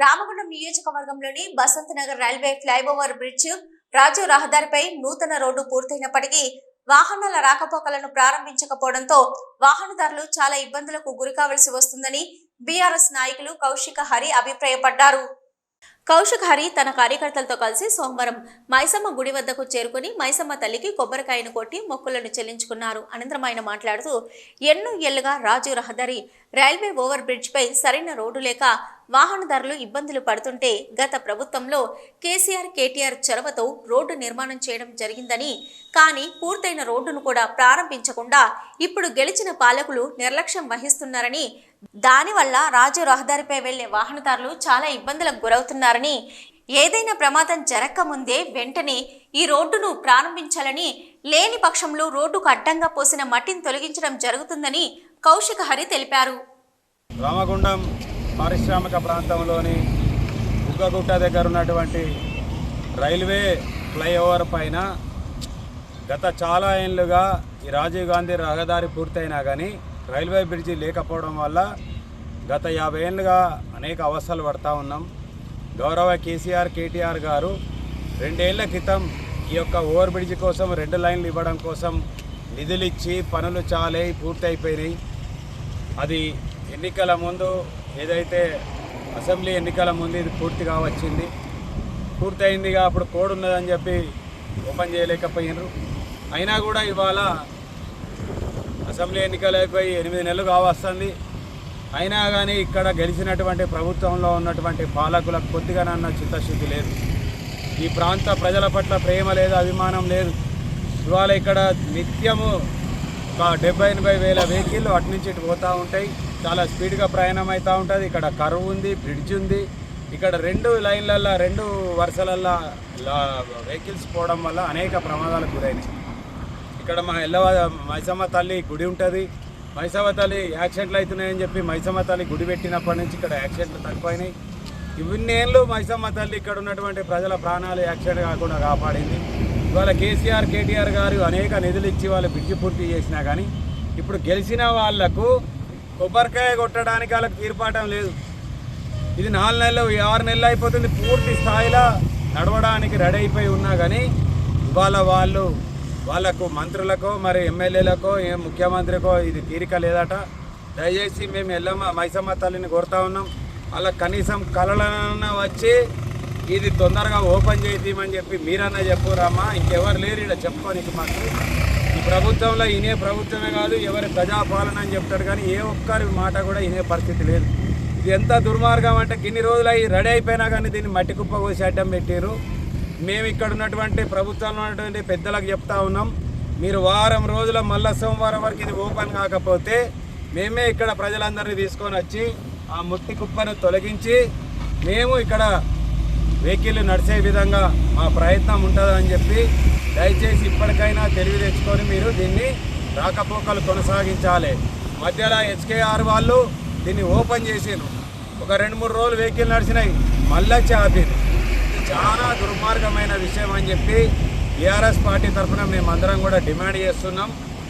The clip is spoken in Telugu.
రామగుండం నియోజకవర్గంలోని Basant Nagar railway flyover bridge రాజు రహదారిపై నూతన రోడ్డు పూర్తయినప్పటికీ వాహనాల రాకపోకలను ప్రారంభించకపోవడంతో వాహనదారులు చాలా ఇబ్బందులకు గురికావలసి వస్తుందని బీఆర్ఎస్ నాయకులు కౌశిక హరి అభిప్రాయపడ్డారు. కౌశిక్ హరి తన కార్యకర్తలతో కలిసి సోమవారం మైసమ్మ గుడి వద్దకు చేరుకుని మైసమ్మ తల్లికి కొబ్బరికాయను కొట్టి మొక్కులను చెల్లించుకున్నారు. అనంతరం ఆయన మాట్లాడుతూ ఎన్నో ఏళ్లుగా రాజు రహదారి రైల్వే ఓవర్ బ్రిడ్జ్ పై సరైన రోడ్డు లేక వాహనదారులు ఇబ్బందులు పడుతుంటే గత ప్రభుత్వంలో కేటీఆర్ చొరవతో రోడ్డు నిర్మాణం చేయడం జరిగిందని, కానీ పూర్తయిన రోడ్డును కూడా ప్రారంభించకుండా ఇప్పుడు గెలిచిన పాలకులు నిర్లక్ష్యం వహిస్తున్నారని, దానివల్ల రాజు రహదారిపై వెళ్లే వాహనదారులు చాలా ఇబ్బందులకు గురవుతున్నారని, ఏదైనా ప్రమాదం జరగక ముందే వెంటనే ఈ రోడ్డును ప్రారంభించాలని, లేని పక్షంలో రోడ్డుకు అడ్డంగా పోసిన మట్టిని తొలగించడం జరుగుతుందని కౌశిక హరి తెలిపారు. రామగుండం పారిశ్రామిక ప్రాంతంలోని బుగ్గగుట్ట దగ్గర ఉన్నటువంటి రైల్వే ఫ్లైఓవర్ పైన గత చాలా ఏళ్ళుగా ఈ రాజీవ్ గాంధీ రహదారి పూర్తయినా కానీ రైల్వే బ్రిడ్జి లేకపోవడం వల్ల గత 50 ఏళ్ళుగా అనేక అవస్థలు పడతా ఉన్నాం. గౌరవ కేటీఆర్ గారు 2 ఏళ్ల క్రితం ఈ యొక్క ఓవర్ బ్రిడ్జి కోసం 2 లైన్లు ఇవ్వడం కోసం నిధులు ఇచ్చి పనులు చాలా పూర్తయిపోయినాయి. అది ఎన్నికల ముందు ఏదైతే అసెంబ్లీ ఎన్నికల ముందు ఇది పూర్తిగా వచ్చింది, పూర్తయిందిగా అప్పుడు కోడ్ ఉన్నదని చెప్పి ఓపెన్ చేయలేకపోయినారు. అయినా కూడా ఇవాళ అసెంబ్లీ ఎన్నికలు అయిపోయి 8 నెలలు కావస్తుంది. అయినా కానీ ఇక్కడ గెలిచినటువంటి ప్రభుత్వంలో ఉన్నటువంటి పాలకులకు కొద్దిగానన్న చిత్తశుద్ధి లేదు. ఈ ప్రాంత ప్రజల పట్ల ప్రేమ లేదు, అభిమానం లేదు. ఇవాళ ఇక్కడ నిత్యము ఒక 70-80 వేల వెహికల్లు అటు నుంచి ఇటు పోతూ ఉంటాయి. చాలా స్పీడ్గా ప్రయాణం అవుతూ ఉంటుంది. ఇక్కడ కర్వ్ ఉంది, బ్రిడ్జ్ ఉంది. ఇక్కడ 2 లైన్లల్లో 2 వరుసలల్లో వెహికల్స్ పోవడం వల్ల అనేక ప్రమాదాలకు గురైనాయి. ఇక్కడ మైసమ్మ తల్లి గుడి ఉంటుంది. మైసమ్మ తల్లి యాక్సిడెంట్లు అవుతున్నాయని చెప్పి మైసమ్మ తల్లి గుడి పెట్టినప్పటి నుంచి ఇక్కడ యాక్సిడెంట్లు తక్కువైనాయి. ఇవన్నీ ఏళ్ళు మైసమ్మ తల్లి ఇక్కడ ఉన్నటువంటి ప్రజల ప్రాణాలు యాక్సిడెంట్ కాకుండా కాపాడింది. ఇవాళ కేటీఆర్ గారు అనేక నిధులు ఇచ్చి వాళ్ళు బ్రిడ్జి పూర్తి చేసినా కానీ ఇప్పుడు గెలిచిన వాళ్లకు కొబ్బరికాయ కొట్టడానికి వాళ్ళకి తీర్పాటం లేదు. ఇది 4 నెలలు 6 నెలలు అయిపోతుంది. పూర్తి స్థాయిలో నడవడానికి రెడీ అయిపోయి ఉన్నా కానీ ఇవాళ వాళ్ళకు మంత్రులకో మరి ఎమ్మెల్యేలకో ముఖ్యమంత్రికో ఇది తీరిక లేదట. దయచేసి మేము మైసమ్మ తల్లిని కోరుతా ఉన్నాం, వాళ్ళకి కనీసం కలలన్న వచ్చి ఇది తొందరగా ఓపెన్ చేయమని చెప్పి మీరన్నా చెప్పురామ్మా. ఇంకెవరు లేరు ఇక్కడ చెప్పుకోనికి. మాకు ఈ ప్రభుత్వంలో ఇనే ప్రభుత్వమే కాదు, ఎవరి ప్రజాపాలన అని చెప్తాడు కానీ ఏ ఒక్కరి మాట కూడా ఇనే పరిస్థితి లేదు. ఇది ఎంత దుర్మార్గం అంటే ఇన్ని రోజులు రెడీ అయిపోయినా కానీ దీన్ని మట్టి కుప్ప కోసి అడ్డం పెట్టారు. మేము ఇక్కడ ఉన్నటువంటి ప్రభుత్వంలో ఉన్నటువంటి పెద్దలకు చెప్తా ఉన్నాం, మీరు వారం రోజుల మళ్ళా సోమవారం వరకు ఇది ఓపెన్ కాకపోతే మేమే ఇక్కడ ప్రజలందరినీ తీసుకొని వచ్చి ఆ మట్టి కుప్పను తొలగించి మేము ఇక్కడ వెహికల్ నడిచే విధంగా మా ప్రయత్నం ఉంటుందని చెప్పి దయచేసి ఇప్పటికైనా తెలివి తెచ్చుకొని మీరు దీన్ని రాకపోకలు కొనసాగించాలి. మధ్యలో హెచ్కేఆర్ వాళ్ళు దీన్ని ఓపెన్ చేసారు. ఒక 2-3 రోజులు వెహికల్ నడిచినాయి, మళ్ళీ ఆపారు. ఇది చాలా దుర్మార్గమైన విషయం అని చెప్పి బీఆర్ఎస్ పార్టీ తరఫున మేమందరం కూడా డిమాండ్ చేస్తున్నాం.